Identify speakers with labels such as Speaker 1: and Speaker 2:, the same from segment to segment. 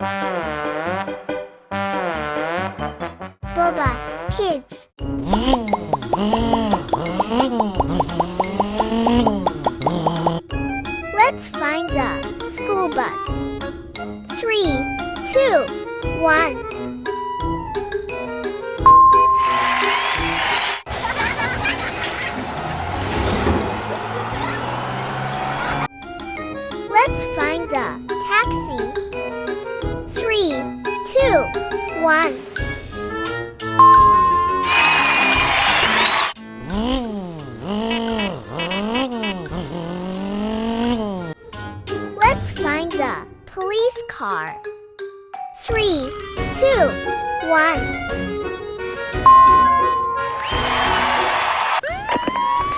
Speaker 1: Boba Kids. Let's find the school bus. 3, 2, 1. Let's find the taxi. 3, 2, 1. Let's find the police car. 3, 2, 1.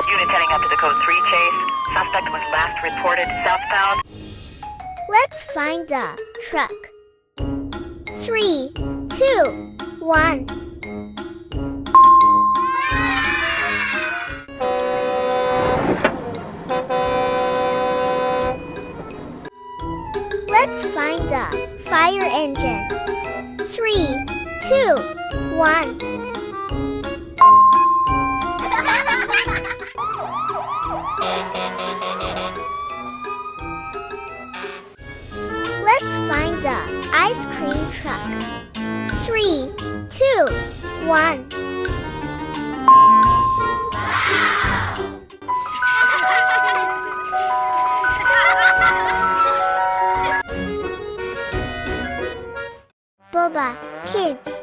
Speaker 2: Units heading up to the code 3 chase. Suspect was last reported southbound.
Speaker 1: Let's find the truck. 3, 2, 1. Let's find the fire engine. 3, 2, 1. Let's find the ice cream truck. 3, 2, 1. Boba Kids.